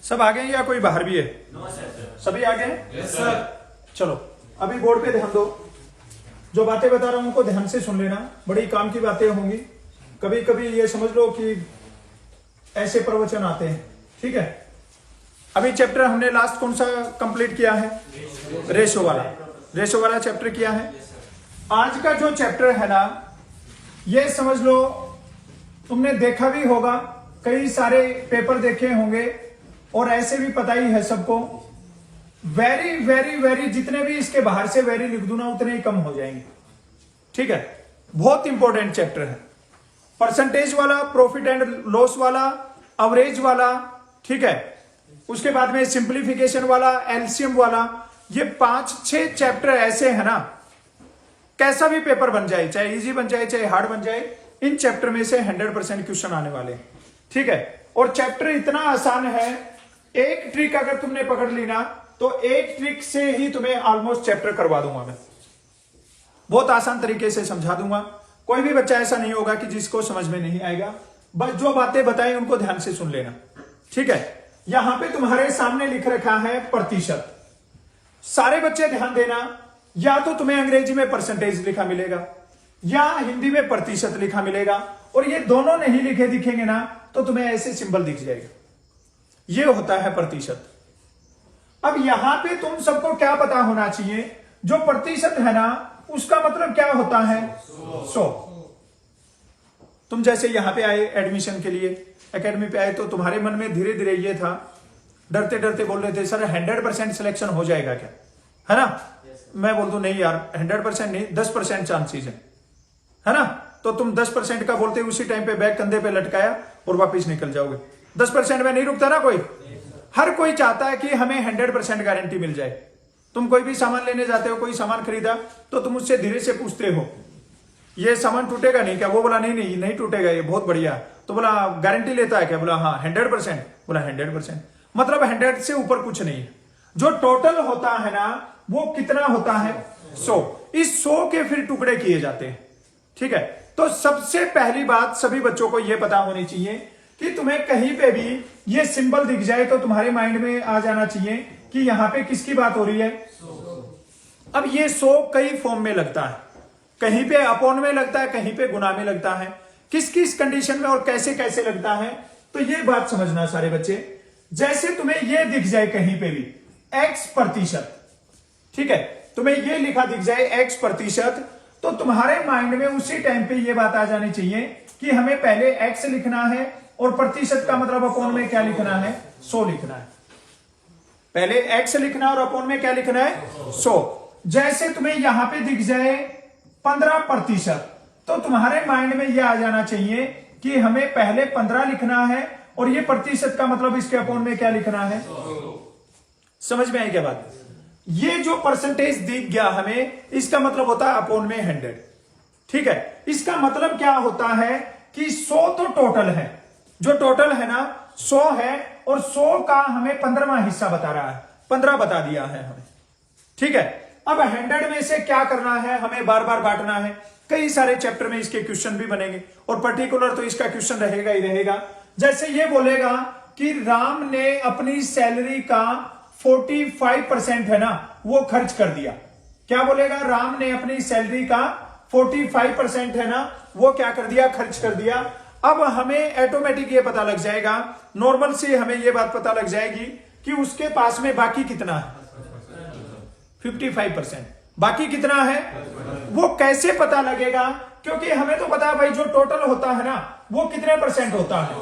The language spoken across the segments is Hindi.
सब आगे हैं या कोई बाहर भी है? सभी आगे हैं? Yes sir. चलो अभी बोर्ड पे ध्यान दो। जो बातें बता रहा हूं उनको ध्यान से सुन लेना, बड़ी काम की बातें होंगी। कभी कभी ये समझ लो कि ऐसे प्रवचन आते हैं, ठीक है। अभी चैप्टर हमने लास्ट कौन सा कंप्लीट किया है? रेशो वाला चैप्टर किया है। आज का जो चैप्टर है ना, ये समझ लो तुमने देखा भी होगा, कई सारे पेपर देखे होंगे और ऐसे भी पता ही है सबको। वेरी वेरी वेरी जितने भी इसके बाहर से वेरी लिख दूं ना उतने ही कम हो जाएंगे, ठीक है। बहुत इंपॉर्टेंट चैप्टर है। परसेंटेज वाला, प्रॉफिट एंड लॉस वाला, एवरेज वाला, ठीक है। उसके बाद में सिंप्लीफिकेशन वाला, एलसीएम वाला, ये 5-6 चैप्टर ऐसे है ना, कैसा भी पेपर बन जाए, चाहे इजी बन जाए चाहे हार्ड बन जाए, इन चैप्टर में से 100% क्वेश्चन आने वाले हैं, ठीक है। और चैप्टर इतना आसान है, एक ट्रिक अगर तुमने पकड़ ली ना तो एक ट्रिक से ही तुम्हें ऑलमोस्ट चैप्टर करवा दूंगा मैं। बहुत आसान तरीके से समझा दूंगा। कोई भी बच्चा ऐसा नहीं होगा कि जिसको समझ में नहीं आएगा। बस जो बातें बताई उनको ध्यान से सुन लेना, ठीक है। यहां पे तुम्हारे सामने लिख रखा है प्रतिशत। सारे बच्चे ध्यान देना, या तो तुम्हें अंग्रेजी में परसेंटेज लिखा मिलेगा या हिंदी में प्रतिशत लिखा मिलेगा, और ये दोनों नहीं लिखे दिखेंगे ना तो तुम्हें ऐसे सिंबल दिख जाएगा। ये होता है प्रतिशत। अब यहां पे तुम सबको क्या पता होना चाहिए, जो प्रतिशत है ना उसका मतलब क्या होता है? 100। तुम जैसे यहां पे आए एडमिशन के लिए, एकेडमी पे आए, तो तुम्हारे मन में धीरे धीरे ये था, डरते डरते बोल रहे थे सर 100% सिलेक्शन हो जाएगा क्या, है ना? मैं बोल दूं नहीं यार 100% नहीं, 10% चांसेस है ना। तो तुम 10% का बोलते उसी टाइम पे बैग कंधे पे लटकाया और वापिस निकल जाओगे। 10% में नहीं रुकता ना कोई। हर कोई चाहता है कि हमें 100% गारंटी मिल जाए। तुम कोई भी सामान लेने जाते हो, कोई सामान खरीदा तो तुम उससे धीरे से पूछते हो ये सामान टूटेगा नहीं क्या? वो बोला नहीं टूटेगा, ये बहुत बढ़िया। तो बोला गारंटी लेता है क्या? बोला हाँ 100%। बोला 100%, मतलब 100 से ऊपर कुछ नहीं है। जो टोटल होता है ना वो कितना होता है? 100। इस 100 के फिर टुकड़े किए जाते हैं, ठीक है। तो सबसे पहली बात सभी बच्चों को यह पता होनी चाहिए कि तुम्हें कहीं पे भी ये सिंबल दिख जाए तो तुम्हारे माइंड में आ जाना चाहिए कि यहां पे किसकी बात हो रही है? 100। अब ये 100 कई फॉर्म में लगता है, कहीं पे अपॉन में लगता है, कहीं पे गुना में लगता है। किस किस कंडीशन में और कैसे कैसे लगता है, तो ये बात समझना सारे बच्चे। जैसे तुम्हें ये दिख जाए कहीं पे भी X%, ठीक है, तुम्हें ये लिखा दिख जाए X%, तो तुम्हारे माइंड में उसी टाइम पे ये बात आ जानी चाहिए कि हमें पहले X लिखना है और प्रतिशत का मतलब अपॉन में क्या लिखना है? 100 लिखना है। पहले X लिखना और अपॉन में क्या लिखना है? 100। जैसे तुम्हें यहां पे दिख जाए 15%, तो तुम्हारे माइंड में यह आ जाना चाहिए कि हमें पहले 15 लिखना है और ये प्रतिशत का मतलब इसके अपॉन में क्या लिखना है? 100। समझ में आई क्या बात? ये जो परसेंटेज दिख गया हमें, इसका मतलब होता है अपॉन में 100, ठीक है। इसका मतलब क्या होता है कि 100 तो टोटल है, जो टोटल है ना 100 है, और 100 का हमें 15वां हिस्सा बता रहा है, 15 बता दिया है हमें, ठीक है। अब 100 में से क्या करना है, हमें बार बार बांटना है। कई सारे चैप्टर में इसके क्वेश्चन भी बनेंगे और पर्टिकुलर तो इसका क्वेश्चन रहेगा ही रहेगा। जैसे ये बोलेगा कि राम ने अपनी सैलरी का 45% है ना वो खर्च कर दिया। क्या बोलेगा? राम ने अपनी सैलरी का 45% है ना वो क्या कर दिया? खर्च कर दिया। अब हमें ऑटोमेटिक ये पता लग जाएगा, नॉर्मल से हमें ये बात पता लग जाएगी कि उसके पास में बाकी कितना है? 55%। बाकी कितना है वो कैसे पता लगेगा? क्योंकि हमें तो पता है भाई जो टोटल होता है ना वो कितने % होता है,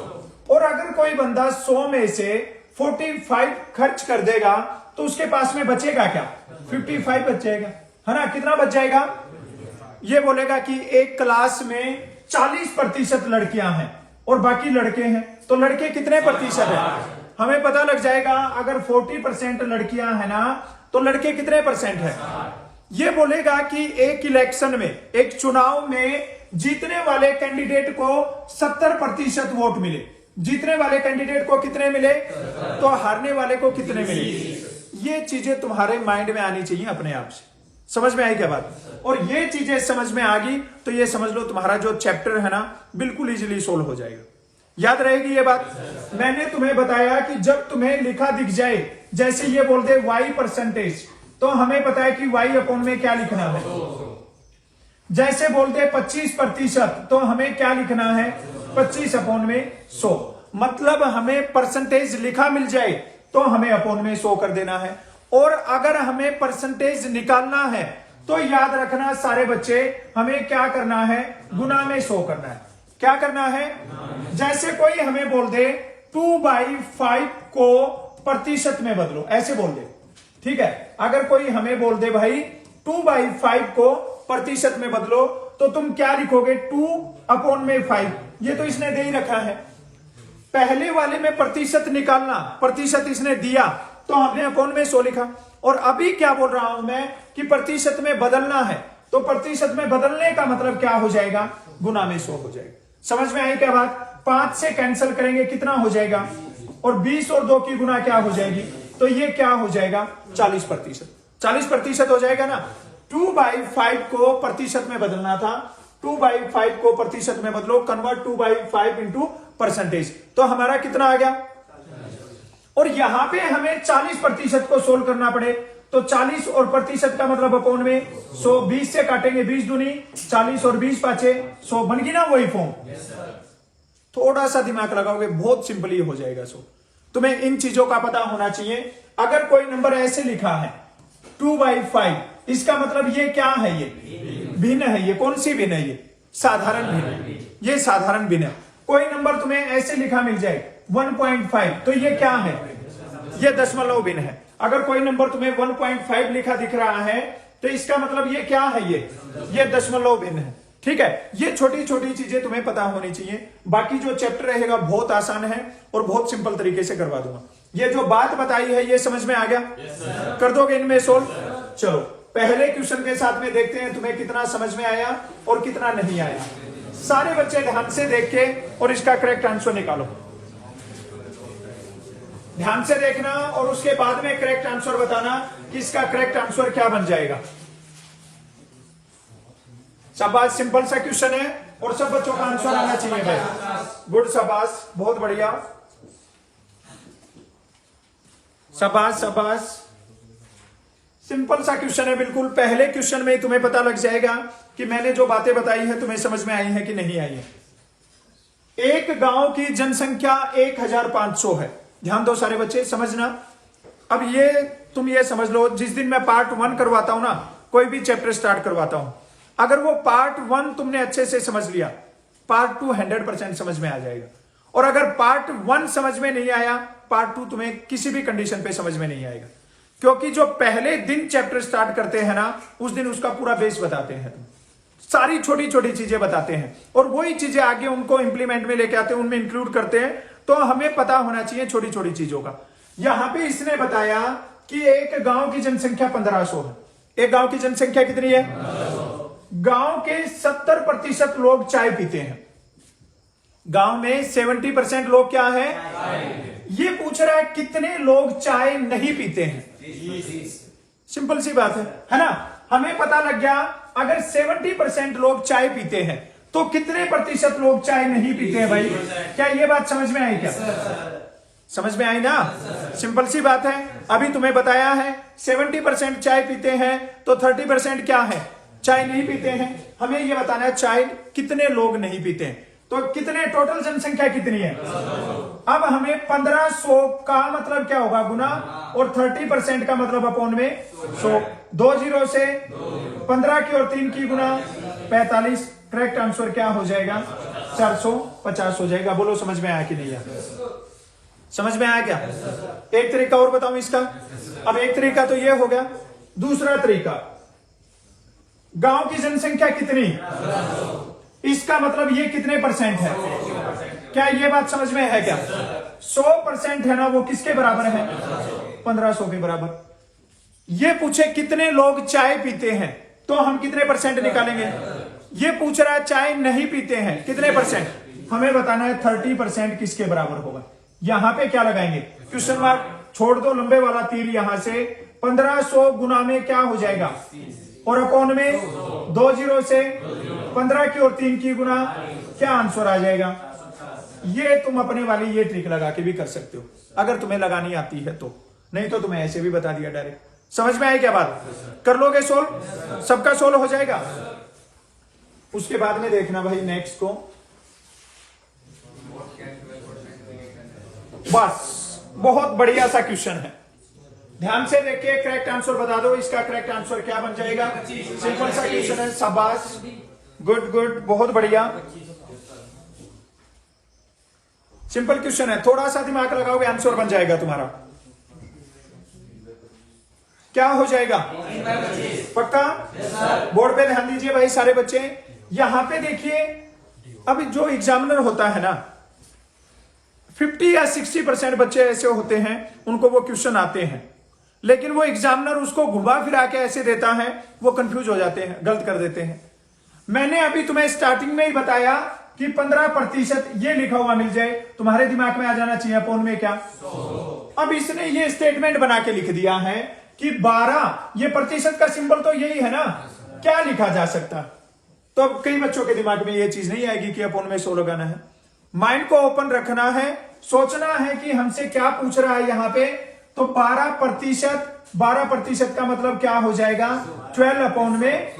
और अगर कोई बंदा 100 में से 45 खर्च कर देगा तो उसके पास में बचेगा क्या? 55 बच जाएगा, है ना। कितना बच जाएगा? ये बोलेगा कि एक क्लास में 40% लड़कियां हैं और बाकी लड़के हैं, तो लड़के कितने प्रतिशत है? हमें पता लग जाएगा अगर 40% लड़कियां हैं ना तो लड़के कितने % है? ये बोलेगा कि एक इलेक्शन में, एक चुनाव में जीतने वाले कैंडिडेट को 70% वोट मिले। जीतने वाले कैंडिडेट को कितने मिले? तो हारने वाले को कितने मिले? ये चीजें तुम्हारे माइंड में आनी चाहिए अपने आप से। समझ में आई क्या बात? और ये चीजें समझ में आ गई तो ये समझ लो तुम्हारा जो चैप्टर है ना बिल्कुल इजीली सोल्व हो जाएगा। याद रहेगी ये बात। मैंने तुम्हें बताया कि जब तुम्हें लिखा दिख जाए, जैसे ये बोल दे y परसेंटेज, तो हमें पता है कि y अपॉन में क्या लिखना है। जैसे बोलते 25%, तो हमें क्या लिखना है, 25 अपॉन में 100। मतलब हमें परसेंटेज लिखा मिल जाए तो हमें अपॉन में 100 कर देना है। और अगर हमें परसेंटेज निकालना है तो याद रखना सारे बच्चे, हमें क्या करना है, गुना में 100 करना है। क्या करना है, जैसे कोई हमें बोल दे 2/5 को प्रतिशत में बदलो, ऐसे बोल दे, ठीक है। अगर कोई हमें बोल दे भाई 2/5 को प्रतिशत में बदलो, तो तुम क्या लिखोगे, 2/5। ये तो इसने दे ही रखा है। पहले वाले में प्रतिशत निकालना, प्रतिशत इसने दिया तो हमने अपॉन में 100 लिखा। और अभी क्या बोल रहा हूं मैं कि प्रतिशत में बदलना है, तो प्रतिशत में बदलने का मतलब क्या हो जाएगा, गुना में 100 हो जाएगा। समझ में आई क्या बात। 5 से कैंसिल करेंगे कितना हो जाएगा, और 20 और 2 की गुना क्या हो जाएगी, तो ये क्या हो जाएगा, 40%। 40% हो जाएगा ना। 2/5 को प्रतिशत में बदलना था, 2/5 को प्रतिशत में बदलो, कन्वर्ट 2/5 इंटू परसेंटेज, तो हमारा कितना आ गया। और यहां पे हमें 40% को सोल्व करना पड़े, तो 40 और प्रतिशत का मतलब अपॉन में 100, 20 से काटेंगे, 20 दूनी 40 और 20 पांचे 100, बन गई ना वही फॉर्म। थोड़ा सा दिमाग लगाओगे बहुत सिंपली हो जाएगा। तुम्हें इन चीजों का पता होना चाहिए। अगर कोई नंबर ऐसे लिखा है 2/5, इसका मतलब ये क्या है, ये भिन्न है। ये कौन सी भिन्न है, ये साधारण भिन्न, ये साधारण भिन्न। कोई नंबर तुम्हें ऐसे लिखा मिल जाए 1.5, तो ये क्या है, ये दशमलव भिन्न है। अगर कोई नंबर तुम्हें 1.5 लिखा दिख रहा है, तो इसका मतलब ये क्या है, ये दशमलव भिन्न है, ठीक है। ये छोटी छोटी चीजें तुम्हें पता होनी चाहिए। बाकी जो चैप्टर रहेगा बहुत आसान है और बहुत सिंपल तरीके से करवा दूंगा। ये जो बात बताई है ये समझ में आ गया, कर दोगे इनमें सोल्व। चलो पहले क्वेश्चन के साथ में देखते हैं तुम्हें कितना समझ में आया और कितना नहीं आया। सारे बच्चे ध्यान से देख के और इसका करेक्ट आंसर निकालो। ध्यान से देखना और उसके बाद में करेक्ट आंसर बताना कि इसका करेक्ट आंसर क्या बन जाएगा। शाबाश, सिंपल सा क्वेश्चन है और सब बच्चों का आंसर आना चाहिए भाई। गुड, शाबाश, बहुत बढ़िया, शाबाश शाबाश। सिंपल सा क्वेश्चन है बिल्कुल। पहले क्वेश्चन में ही तुम्हें पता लग जाएगा कि मैंने जो बातें बताई है तुम्हें समझ में आई है कि नहीं आई है। एक गांव की जनसंख्या 1500 है। ध्यान दो सारे बच्चे, समझना। अब ये तुम ये समझ लो, जिस दिन मैं पार्ट 1 करवाता हूं ना, कोई भी चैप्टर स्टार्ट करवाता हूं, अगर वो पार्ट 1 तुमने अच्छे से समझ लिया, पार्ट 2 100% समझ में आ जाएगा। और अगर पार्ट 1 समझ में नहीं आया, पार्ट 2 तुम्हें किसी भी कंडीशन पे समझ में नहीं आएगा। क्योंकि जो पहले दिन चैप्टर स्टार्ट करते हैं ना, उस दिन उसका पूरा बेस बताते हैं, सारी छोटी छोटी चीजें बताते हैं, और वही चीजें आगे उनको इंप्लीमेंट में लेके आते हैं, उनमें इंक्लूड करते हैं। तो हमें पता होना चाहिए छोटी छोटी चीजों का। यहां पे इसने बताया कि एक गांव की जनसंख्या 1500 है। एक गांव की जनसंख्या कितनी है, गांव के 70% लोग चाय पीते हैं। गांव में 70% लोग क्या है, ये पूछ रहा है कितने लोग चाय नहीं पीते हैं। सिंपल सी बात है ना। हमें पता लग गया अगर 70% लोग चाय पीते हैं तो कितने प्रतिशत लोग चाय नहीं पीते हैं भाई। क्या ये बात समझ में आई, क्या समझ में आई ना। सिंपल सी बात है। अभी तुम्हें बताया है 70% चाय पीते हैं, तो 30% क्या है, चाय नहीं पीते हैं। हमें ये बताना है चाय कितने लोग नहीं पीते हैं। तो कितने, टोटल जनसंख्या कितनी है। अब हमें 1500 का मतलब क्या होगा, गुना, और 30% का मतलब अपॉन में 100। 2 0 से 15 की और 3 की गुना 45। करेक्ट आंसर क्या हो जाएगा, 450 हो जाएगा। बोलो समझ में आया कि नहीं आया, समझ में आया क्या। एक तरीका और बताऊं इसका। अब एक तरीका तो ये हो गया। दूसरा तरीका, गांव की जनसंख्या कितनी, इसका मतलब ये कितने परसेंट है। क्या ये बात समझ में है क्या। 100% है ना, वो किसके बराबर है, 1500 के बराबर। ये पूछे कितने लोग चाय पीते हैं, तो हम कितने परसेंट निकालेंगे। ये पूछ रहा है चाय नहीं पीते हैं, कितने परसेंट, हमें बताना है 30% किसके बराबर होगा। यहां पे क्या लगाएंगे, क्वेश्चन मार्क छोड़ दो, लंबे वाला तीर यहां से 1500 गुना में क्या हो जाएगा, और अपॉन में 2 0 से 15 की और 3 की गुना, क्या आंसर आ जाएगा, ये तुम अपने वाली ये ट्रिक लगा के भी कर सकते हो अगर तुम्हें लगानी आती है तो, नहीं तो तुम्हें ऐसे भी बता दिया डायरेक्ट। समझ में आई क्या बात? कर लोगे सोल्व? सबका सोल्व हो जाएगा। उसके बाद में देखना भाई नेक्स्ट को, बस बहुत बढ़िया सा क्वेश्चन है, ध्यान से देखिए, करेक्ट आंसर बता दो। इसका करेक्ट आंसर क्या बन जाएगा? सिंपल सा क्वेश्चन है, शाबाश, गुड गुड, बहुत बढ़िया, सिंपल क्वेश्चन है, थोड़ा सा दिमाग लगाओगे आंसर बन जाएगा तुम्हारा। क्या हो जाएगा? पक्का? बोर्ड पे ध्यान दीजिए भाई सारे बच्चे। यहां पे देखिए, अभी जो एग्जामिनर होता है ना, 50 या 60% बच्चे ऐसे होते हैं उनको वो क्वेश्चन आते हैं, लेकिन वो एग्जामिनर उसको घुमा फिरा के ऐसे देता है, वो कंफ्यूज हो जाते हैं, गलत कर देते हैं। मैंने अभी तुम्हें स्टार्टिंग में ही बताया कि 15% ये लिखा हुआ मिल जाए, तुम्हारे दिमाग में आ जाना चाहिए अपॉन में क्या? अब इसने ये स्टेटमेंट बना के लिख दिया है कि 12, ये प्रतिशत का सिंबल तो यही है ना, क्या लिखा जा सकता? तो अब कई बच्चों के दिमाग में ये चीज नहीं आएगी कि अपॉन में 100 लगाना है। माइंड को ओपन रखना है, सोचना है कि हमसे क्या पूछ रहा है यहां पे। तो 12% का मतलब क्या हो जाएगा? 12 अपॉन में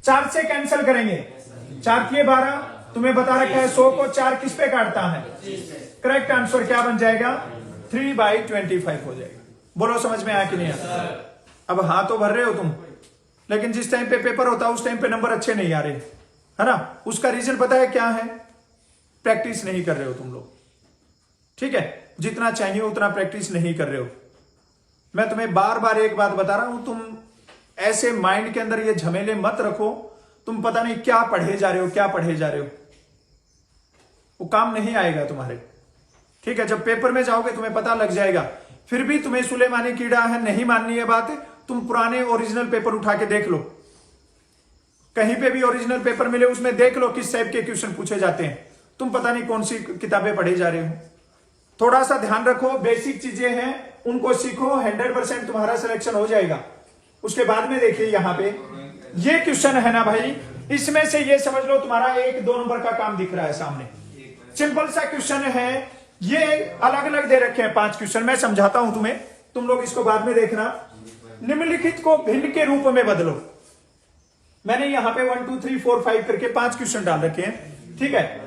4 से कैंसिल करेंगे, 4 किए 12, तुम्हें बता रखा है 100 को 4 किस पे काटता है? करेक्ट आंसर क्या बन जाएगा? 3/25 हो जाएगा। बोलो समझ में आया कि नहीं आया? अब हाँ तो भर रहे हो तुम, लेकिन जिस टाइम पे पेपर होता है उस टाइम पे नंबर अच्छे नहीं आ रहे, है ना? उसका रीजन पता है क्या है? प्रैक्टिस नहीं कर रहे हो तुम लोग, ठीक है? जितना चाहिए उतना प्रैक्टिस नहीं कर रहे हो। मैं तुम्हें बार बार एक बात बता रहा हूं, तुम ऐसे माइंड के अंदर ये झमेले मत रखो, तुम पता नहीं क्या पढ़े जा रहे हो, क्या पढ़े जा रहे हो, वो काम नहीं आएगा तुम्हारे, ठीक है? जब पेपर में जाओगे तुम्हें पता लग जाएगा। फिर भी तुम्हें सुलेमानी कीड़ा है, नहीं माननी है बात, तुम पुराने ओरिजिनल पेपर उठा के देख लो, कहीं पे भी ओरिजिनल पेपर मिले उसमें देख लो किस टाइप के क्वेश्चन पूछे जाते हैं। तुम पता नहीं कौन सी किताबें पढ़े जा रहे हो। थोड़ा सा ध्यान रखो, बेसिक चीजें हैं उनको सीखो, 100% तुम्हारा सिलेक्शन हो जाएगा। उसके बाद में देखिए यहां पे ये क्वेश्चन है ना भाई, इसमें से ये समझ लो तुम्हारा 1-2 नंबर का काम दिख रहा है सामने। सिंपल सा क्वेश्चन है, ये अलग अलग दे रखे हैं 5 क्वेश्चन, मैं समझाता हूं तुम्हें, तुम लोग इसको बाद में देखना। निम्नलिखित को भिन्न के रूप में बदलो। मैंने यहां पे 1 2 3 4 5 करके 5 क्वेश्चन डाल रखे हैं, ठीक है?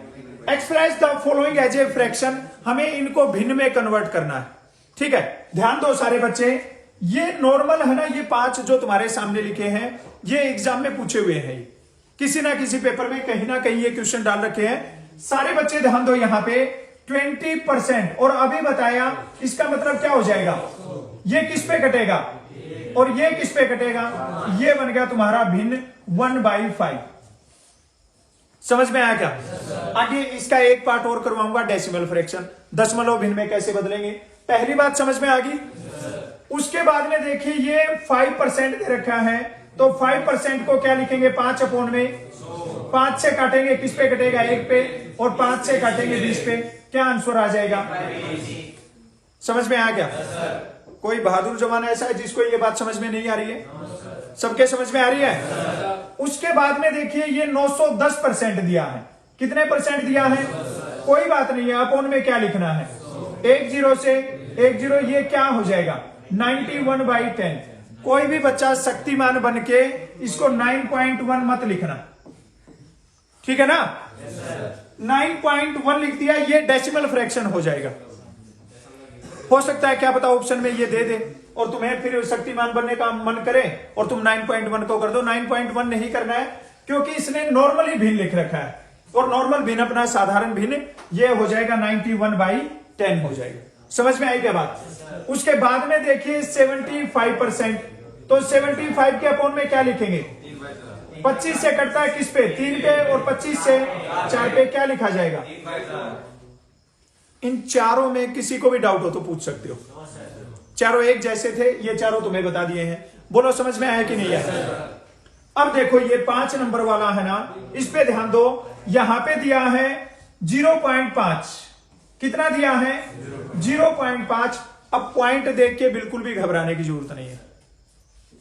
Express the following as a fraction, हमें इनको भिन्न में कन्वर्ट करना है, ठीक है? ध्यान दो सारे बच्चे, ये नॉर्मल है ना, ये 5 जो तुम्हारे सामने लिखे हैं ये एग्जाम में पूछे हुए हैं, किसी ना किसी पेपर में कहीं ना कहीं ये क्वेश्चन डाल रखे हैं। सारे बच्चे ध्यान दो, यहां पे 20% और अभी बताया, इसका मतलब क्या हो जाएगा? ये किस पे कटेगा और ये किस पे कटेगा? ये बन गया तुम्हारा भिन्न 1/5। समझ में आया क्या? आगे इसका एक पार्ट और करवाऊंगा, डेसिमल फ्रैक्शन, दशमलव भिन्न में कैसे बदलेंगे। पहली बात समझ में आ गई। उसके बाद में देखिए ये 5% दे रखा है, तो 5% को क्या लिखेंगे? 5 अपॉन में 5 से काटेंगे, किस पे कटेगा? 1 पे, और 5 से काटेंगे 20 पे, क्या आंसर आ जाएगा? समझ में आया क्या? कोई बहादुर जवान ऐसा है जिसको ये बात समझ में नहीं आ रही है? सबके समझ में आ रही है? उसके बाद में देखिए ये 910% दिया है, कितने परसेंट दिया है? कोई बात नहीं है, अपॉन में क्या लिखना है? 10 से 10, ये क्या हो जाएगा? 91/10। कोई भी बच्चा शक्तिमान बन के इसको 9.1 मत लिखना, ठीक है ना? 9.1 लिख दिया, ये डेसिमल फ्रैक्शन हो जाएगा। हो सकता है क्या पता ऑप्शन में ये दे दे और तुम्हें फिर शक्तिमान बनने का मन करे और तुम 9.1 को कर दो। 9.1 नहीं करना है, क्योंकि इसने नॉर्मली भिन्न लिख रखा है, और नॉर्मल भिन्न अपना साधारण भिन्न ये हो जाएगा 91/10 हो जाएगा। समझ में आई क्या बात? उसके बाद में देखिए 75%, तो 75 के अपॉन में क्या लिखेंगे? 25 से कटता है किस पे? 3 पे, और 25 से 4 पे क्या लिखा जाएगा? इन चारों में किसी को भी डाउट हो तो पूछ सकते हो, चारों एक जैसे थे, ये चारों तुम्हें बता दिए हैं। बोलो समझ में आया कि नहीं आया? अब देखो ये 5 नंबर वाला है ना, इस पे ध्यान दो, यहां पे दिया है 0.5, कितना दिया है? 0.5। अब पॉइंट देख के बिल्कुल भी घबराने की जरूरत नहीं है।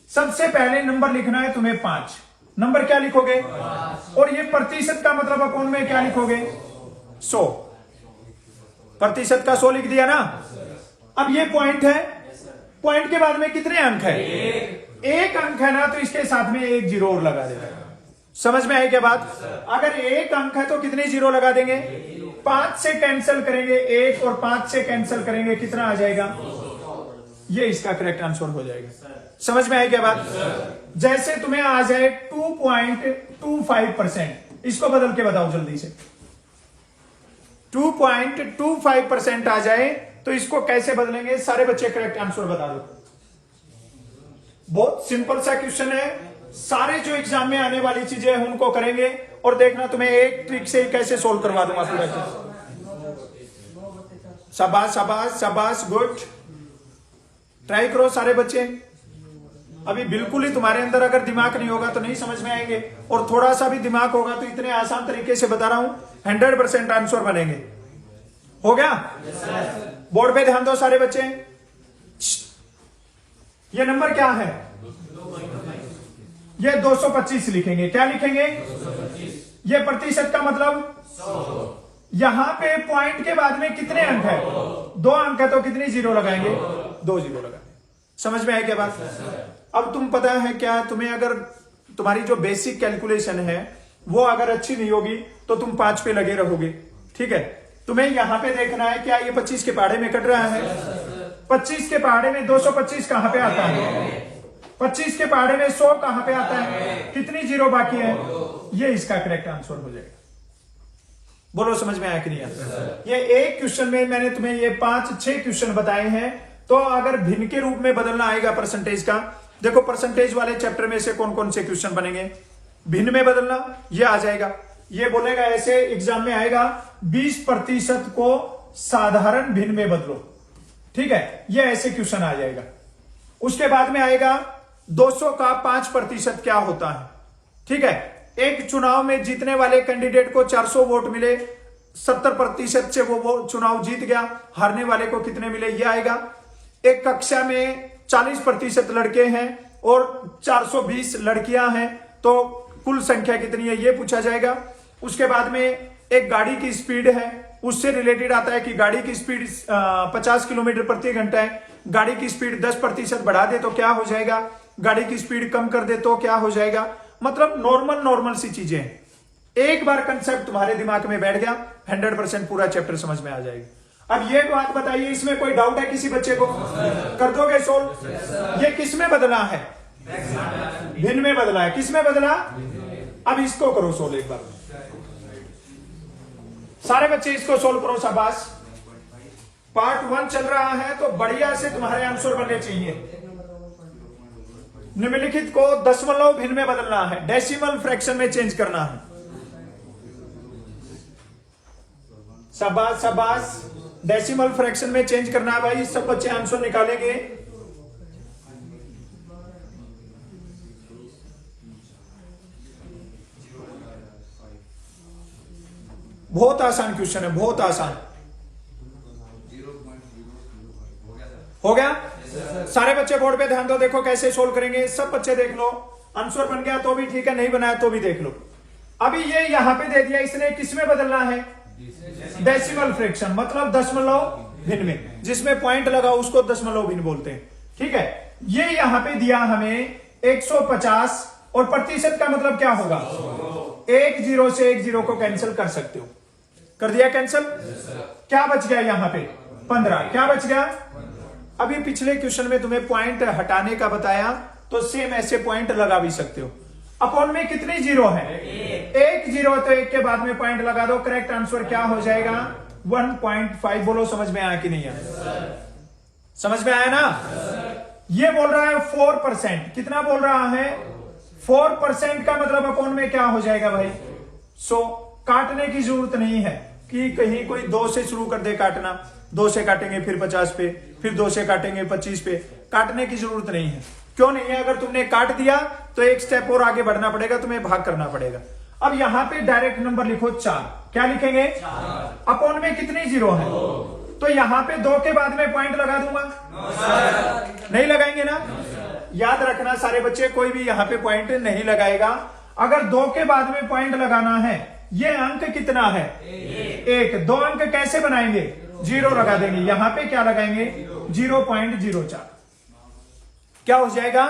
सबसे पहले नंबर लिखना है तुम्हें 5, नंबर क्या लिखोगे? और ये प्रतिशत का मतलब अपॉन में क्या लिखोगे? 100, प्रतिशत का 100 लिख दिया ना। अब ये पॉइंट है, पॉइंट के बाद में कितने अंक है? एक अंक है ना, तो इसके साथ में एक जीरो और लगा देगा। समझ में आई क्या बात? अगर एक अंक है तो कितने जीरो लगा देंगे? 5 से कैंसिल करेंगे 1 और 5 से कैंसिल करेंगे कितना आ जाएगा? ये इसका करेक्ट आंसर हो जाएगा। समझ में आई क्या बात? जैसे तुम्हें आ जाए 2.25%, इसको बदल के बताओ जल्दी से। 2.25% आ जाए तो इसको कैसे बदलेंगे? सारे बच्चे करेक्ट आंसर बता दो। बहुत सिंपल सा क्वेश्चन है, सारे जो एग्जाम में आने वाली चीजें हैं उनको करेंगे और देखना तुम्हें एक ट्रिक से ही कैसे सोल्व करवा दूंगा पूरा। शाबाश शाबाश शाबाश, गुड, ट्राई करो सारे बच्चे। अभी बिल्कुल ही तुम्हारे अंदर अगर दिमाग नहीं होगा तो नहीं समझ में आएंगे, और थोड़ा सा भी दिमाग होगा तो इतने आसान तरीके से बता रहा हूं 100% आंसर बनेंगे। हो गया? बोर्ड पे ध्यान दो सारे बच्चे। ये नंबर क्या है? ये 225 लिखेंगे। क्या लिखेंगे? ये प्रतिशत का मतलब यहां पे पॉइंट के बाद में कितने अंक है? 2 अंक है तो कितनी जीरो लगाएंगे? 2 जीरो लगाएंगे। समझ में आया क्या बात? अब तुम पता है क्या, तुम्हें अगर तुम्हारी जो बेसिक कैलकुलेशन है वो अगर अच्छी नहीं होगी तो तुम 5 पे लगे रहोगे। ठीक है, तुम्हें यहां पे देखना है क्या ये 25 के पहाड़े में कट रहा है? 25 के पहाड़े में 225 कहां पे आता है? 25 के पहाड़े में 100 कहां पे आता है? कितनी जीरो बाकी है? ये इसका करेक्ट आंसर हो जाएगा। बोलो समझ में आया कि नहीं आया? ये एक क्वेश्चन में मैंने तुम्हें ये 5-6 क्वेश्चन बताए हैं। तो अगर भिन्न के रूप में बदलना आएगा परसेंटेज का, देखो परसेंटेज वाले चैप्टर में से कौन कौन से क्वेश्चन बनेंगे? भिन्न में बदलना ये आ जाएगा। ये बोलेगा ऐसे एग्जाम में आएगा 20% को साधारण भिन्न में बदलो। ठीक है, ये ऐसे क्वेश्चन आ जाएगा। उसके बाद में आएगा 200 का 5% क्या होता है? ठीक है, एक चुनाव में जीतने वाले कैंडिडेट को 400 वोट मिले, 70% से वो चुनाव जीत गया, हारने वाले को कितने मिले? ये आएगा। एक कक्षा में 40% लड़के हैं और 420 लड़कियां हैं, तो कुल संख्या कितनी है? ये पूछा जाएगा। उसके बाद में एक गाड़ी की स्पीड है, उससे रिलेटेड आता है कि गाड़ी की स्पीड 50 किलोमीटर प्रति घंटा है, गाड़ी की स्पीड 10% बढ़ा दे तो क्या हो जाएगा, गाड़ी की स्पीड कम कर दे तो क्या हो जाएगा। मतलब नॉर्मल सी चीजें हैं। एक बार कंसेप्ट तुम्हारे दिमाग में बैठ गया 100% पूरा चैप्टर समझ में आ जाएगा। अब ये बात बताइए, इसमें कोई डाउट है किसी बच्चे को? कर दोगे सोल्व? ये किस में बदला है? भिन्न में बदला है। किस में बदला? अब इसको करो सोल्व एक बार। सारे बच्चे इसको सोल्व करो, शाबाश। पार्ट 1 चल रहा है तो बढ़िया से तुम्हारे आंसर बनने चाहिए। निम्नलिखित को दशमलव भिन्न में बदलना है, डेसिमल फ्रैक्शन में चेंज करना है। शाबाश शाबाश, डेसिमल फ्रैक्शन में चेंज करना है भाई। सब बच्चे आंसर निकालेंगे। बहुत आसान क्वेश्चन है, बहुत आसान। हो गया? सारे बच्चे बोर्ड पे ध्यान दो, देखो कैसे सोल्व करेंगे। सब बच्चे देख लो, आंसर बन गया तो भी ठीक है, नहीं बनाया तो भी देख लो। अभी ये यहां पे दे दिया, इसने किस में बदलना है? डेसिमल फ्रैक्शन, मतलब दशमलव भिन्न में। जिसमें पॉइंट लगा उसको दशमलव भिन्न बोलते हैं। ठीक है, ये यहां पे दिया हमें 150 और प्रतिशत का मतलब क्या होगा? 1 जीरो से 1 जीरो को कैंसिल कर सकते हो। कर दिया कैंसिल? क्या बच गया यहां पे? 15। क्या बच गया? अभी पिछले क्वेश्चन में तुम्हें पॉइंट हटाने का बताया, तो सेम ऐसे पॉइंट लगा भी सकते हो। अपॉन में कितनी जीरो है? 1 जीरो, तो 1 के बाद में पॉइंट लगा दो। करेक्ट आंसर क्या हो जाएगा? 1.5। बोलो समझ में आया कि नहीं आया? समझ में आया ना? ये बोल रहा है 4%। कितना बोल रहा है? 4% का मतलब अपॉन में क्या हो जाएगा भाई? 100। काटने की जरूरत नहीं है कि कहीं कोई 2 से शुरू कर दे काटना। 2 से काटेंगे फिर 50 पे, फिर 2 से काटेंगे 25 पे। काटने की जरूरत नहीं है। क्यों नहीं है? अगर तुमने काट दिया तो एक स्टेप और आगे बढ़ना पड़ेगा, तुम्हें भाग करना पड़ेगा। अब यहां पे डायरेक्ट नंबर लिखो 4। क्या लिखेंगे? अपॉन में कितनी जीरो है? तो यहां पे 2 के बाद में पॉइंट लगा दूंगा। नहीं लगाएंगे ना? याद रखना सारे बच्चे, कोई भी यहां पे पॉइंट नहीं लगाएगा। अगर 2 के बाद में पॉइंट लगाना है, ये अंक कितना है? एक। दो अंक कैसे बनाएंगे? जीरो लगा देंगे, यहां पे क्या लगाएंगे? 0.04। क्या हो जाएगा?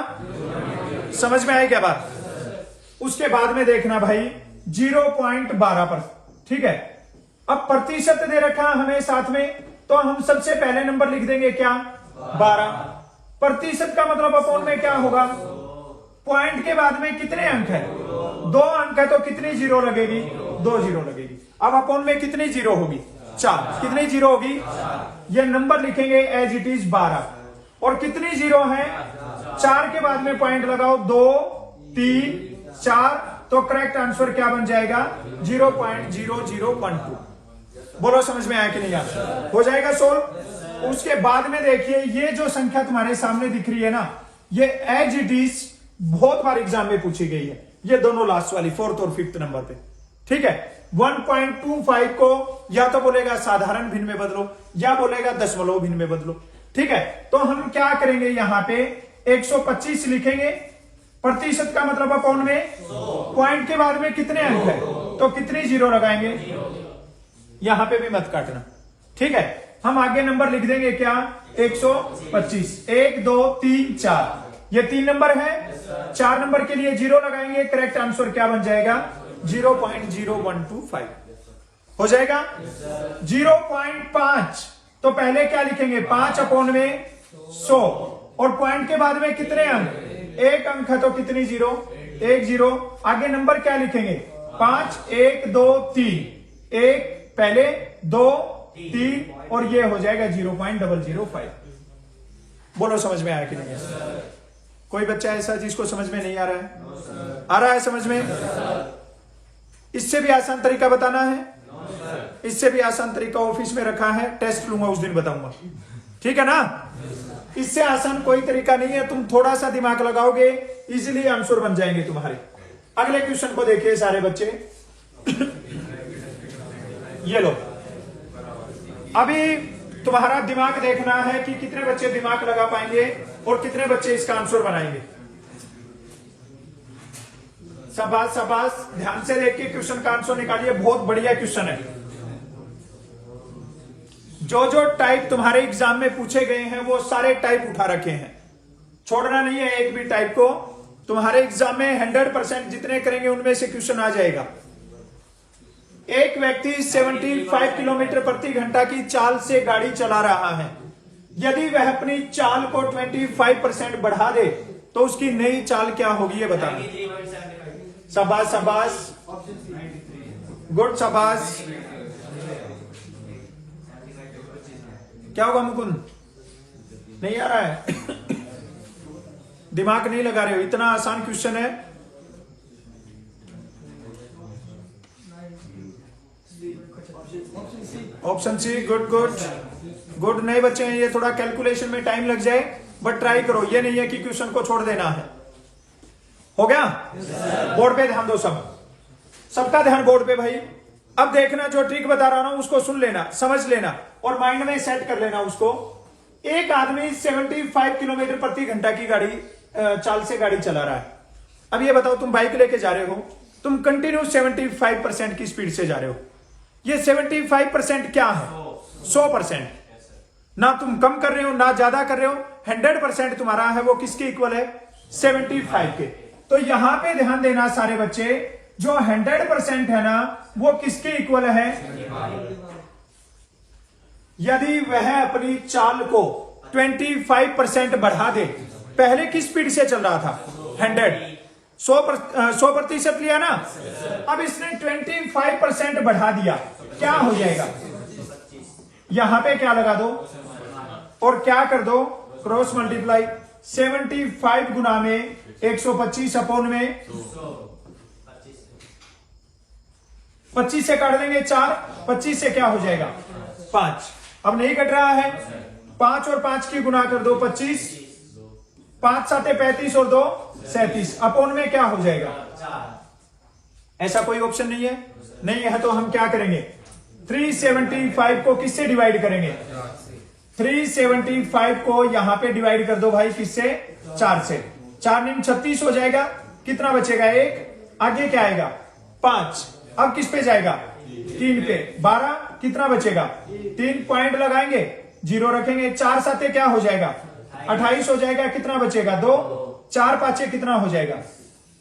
समझ में आई क्या बात? उसके बाद में देखना भाई 0.12 पर, ठीक है। अब प्रतिशत दे रखा हमें साथ में, तो हम सबसे पहले नंबर लिख देंगे क्या? 12। प्रतिशत का मतलब अपोन में क्या होगा? पॉइंट के बाद में कितने अंक है? 2 अंक है, तो कितनी जीरो लगेगी? 2 जीरो लगेगी। अब अपोन में कितनी जीरो होगी? 4। कितनी जीरो होगी? ये नंबर लिखेंगे एज इट इज 12। और कितनी जीरो है? 4 के बाद में पॉइंट लगाओ, 2 3 4, तो करेक्ट आंसर क्या बन जाएगा? 0.0012। बोलो समझ में आया कि नहीं आया? हो जाएगा सोल्व। उसके बाद में देखिए ये जो संख्या तुम्हारे सामने दिख रही है ना, ये एज इट इज बहुत बार एग्जाम में पूछी गई है। ये दोनों लास्ट वाली 4th और 5th नंबर पे, ठीक है। 1.25 को या तो बोलेगा साधारण भिन्न में बदलो, या बोलेगा दशमलव भिन्न में बदलो, ठीक है। तो हम क्या करेंगे? यहां पे 125 लिखेंगे। प्रतिशत का मतलब अपॉन में, पॉइंट के बाद में कितने अंक है, तो कितनी जीरो लगाएंगे? यहां पे भी मत काटना, ठीक है। हम आगे नंबर लिख देंगे क्या? 125। 1 2 3 4, ये 3 नंबर है। 4 नंबर के लिए जीरो लगाएंगे, करेक्ट आंसर क्या बन जाएगा? 0.0125 हो जाएगा। 0.5, तो पहले क्या लिखेंगे? 5 अपॉन में 100, और पॉइंट के बाद में कितने अंक? 1 अंक है, तो कितनी जीरो? 1 जीरो। आगे नंबर क्या लिखेंगे? 5 1 2 3, 1 पहले, 2 3, और ये हो जाएगा 0.005। बोलो समझ में आया कि नहीं? कोई बच्चा ऐसा जिसको समझ में नहीं आ रहा है? आ रहा है समझ में? इससे भी आसान तरीका बताना है? इससे भी आसान तरीका ऑफिस में रखा है, टेस्ट लूंगा उस दिन बताऊंगा, ठीक है ना। इससे आसान कोई तरीका नहीं है, तुम थोड़ा सा दिमाग लगाओगे इजीली आंसर बन जाएंगे तुम्हारे। अगले क्वेश्चन को देखिए सारे बच्चे। ये लो, अभी तुम्हारा दिमाग देखना है कि कितने बच्चे दिमाग लगा पाएंगे और कितने बच्चे इसका आंसर बनाएंगे। शाबाश शाबाश, ध्यान से देखिए क्वेश्चन का आंसर निकालिए, बहुत बढ़िया क्वेश्चन है। जो जो टाइप तुम्हारे एग्जाम में पूछे गए हैं वो सारे टाइप उठा रखे हैं, छोड़ना नहीं है एक भी टाइप को। तुम्हारे एग्जाम में 100% जितने करेंगे उनमें से क्वेश्चन आ जाएगा। एक व्यक्ति 75 किलोमीटर प्रति घंटा की चाल से गाड़ी चला रहा है। यदि वह अपनी चाल को 25% बढ़ा दे तो उसकी नई चाल क्या होगी, ये बताना। शाबाश शाबाश, गुड शाबाश। क्या होगा मुकुंद? नहीं आ रहा है? दिमाग नहीं लगा रहे हो, इतना आसान क्वेश्चन है। Option C, good good good. नए बच्चे हैं, ये थोड़ा कैलकुलेशन में टाइम लग जाए, बट ट्राई करो। ये नहीं है कि क्वेश्चन को छोड़ देना है। हो गया? बोर्ड पे ध्यान दो, सबका ध्यान बोर्ड पे भाई। अब देखना, जो ट्रिक बता रहा हूं उसको सुन लेना, समझ लेना और माइंड में सेट कर लेना उसको। एक आदमी 75 किलोमीटर प्रति घंटा की गाड़ी चाल से गाड़ी चला रहा है। अब ये बताओ, तुम बाइक लेके जा रहे हो, तुम कंटिन्यू 75% की स्पीड से जा रहे हो। ये 75% क्या है? 100%। ना तुम कम कर रहे हो ना ज्यादा कर रहे हो, 100% तुम्हारा है वो किसके इक्वल है? 75 के। तो यहां पे ध्यान देना सारे बच्चे, जो 100% है ना वो किसके इक्वल है? यदि वह अपनी चाल को 25% बढ़ा दे, पहले किस स्पीड से चल रहा था? 100% लिया ना, अब इसने 25% बढ़ा दिया, क्या हो जाएगा? यहां पे क्या लगा दो और क्या कर दो? Cross multiply. 75 गुना में 125 अपॉन में 25 से काट देंगे 4, 25 से क्या हो जाएगा? 5। अब नहीं कट रहा है, 5 और 5 की गुना कर दो 25, 5 साते 35 और 2 37, अपॉन में क्या हो जाएगा? ऐसा कोई ऑप्शन नहीं है? नहीं है तो हम क्या करेंगे? 375 को किससे डिवाइड करेंगे? 375 को यहां पे डिवाइड कर दो भाई, किससे? 4 से। 4 9 36 हो जाएगा। कितना बचेगा? 1। आगे क्या आएगा? 5। अब किस पे जाएगा? 3 पे। 12 कितना बचेगा? 3 पॉइंट लगाएंगे, 0 रखेंगे, 4 साते क्या हो जाएगा? 28 हो जाएगा। कितना बचेगा? 2। 4 पांचे कितना हो जाएगा?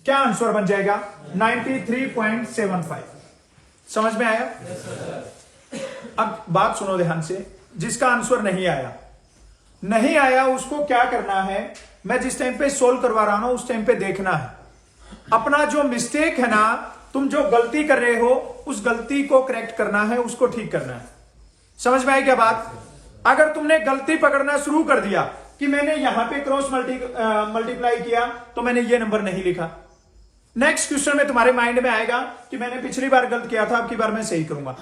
क्या आंसर बन जाएगा? 93.75। समझ में आया? अब बात सुनो ध्यान से, जिसका आंसर नहीं आया उसको क्या करना है, मैं जिस टाइम पे सोल्व करवा रहा हूं उस टाइम पे देखना है अपना जो मिस्टेक है ना, तुम जो गलती कर रहे हो उस गलती को करेक्ट करना है, उसको ठीक करना है। समझ में आई क्या बात? अगर तुमने गलती पकड़ना शुरू कर दिया कि मैंने यहां पे क्रॉस मल्टीप्लाई किया तो मैंने ये नंबर नहीं लिखा, नेक्स्ट क्वेश्चन में तुम्हारे माइंड में आएगा कि मैंने पिछली बार गलत किया था, अब की बार मैं सही करूंगा।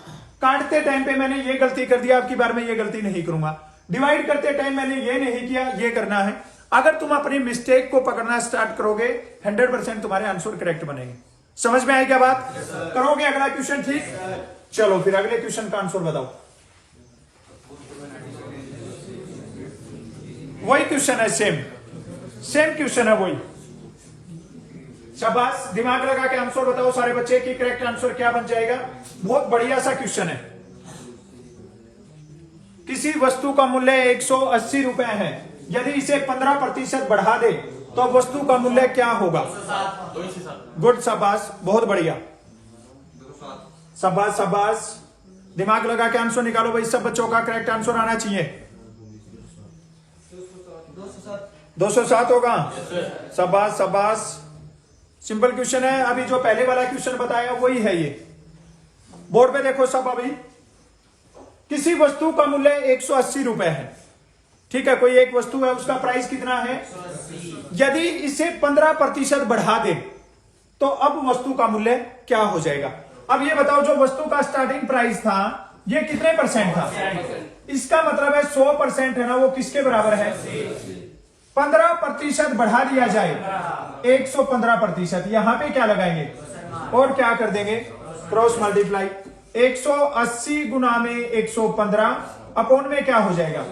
काटते टाइम पे मैंने ये गलती कर दिया, अब की बार मैं ये गलती नहीं करूंगा। डिवाइड करते टाइम मैंने ये नहीं किया, ये करना है। अगर तुम अपनी मिस्टेक को पकड़ना स्टार्ट करोगे 100% तुम्हारे आंसर करेक्ट बनेंगे। समझ में आई क्या बात? करोगे अगला क्वेश्चन? ठीक, चलो फिर अगले क्वेश्चन का आंसर बताओ। वही क्वेश्चन है, सेम क्वेश्चन है वही। शाबाश, दिमाग लगा के आंसर बताओ सारे बच्चे की करेक्ट आंसर क्या बन जाएगा। बहुत बढ़िया सा क्वेश्चन है। किसी वस्तु का मूल्य 180 रुपए है, यदि इसे 15% बढ़ा दे तो वस्तु का मूल्य क्या होगा? गुड, शाबाश, बहुत बढ़िया, शाबाश शाबाश। दिमाग लगा के आंसर निकालो भाई, सब बच्चों का करेक्ट आंसर आना चाहिए। 207 होगा। शाबाश शाबाश, सिंपल क्वेश्चन है। अभी जो पहले वाला क्वेश्चन बताया वही है ये। बोर्ड पे देखो सब। अभी किसी वस्तु का मूल्य 180 रुपए है, ठीक है, कोई एक वस्तु है, उसका प्राइस कितना है? यदि इसे 15% बढ़ा दे तो अब वस्तु का मूल्य क्या हो जाएगा? अब ये बताओ, जो वस्तु का स्टार्टिंग प्राइस था ये कितने परसेंट था? इसका मतलब है 100% है ना, वो किसके बराबर है? 15% बढ़ा दिया जाए 115%, यहां पे क्या लगाएंगे और क्या कर देंगे? Cross multiply. 180 गुना में 115 अपॉन में क्या हो जाएगा?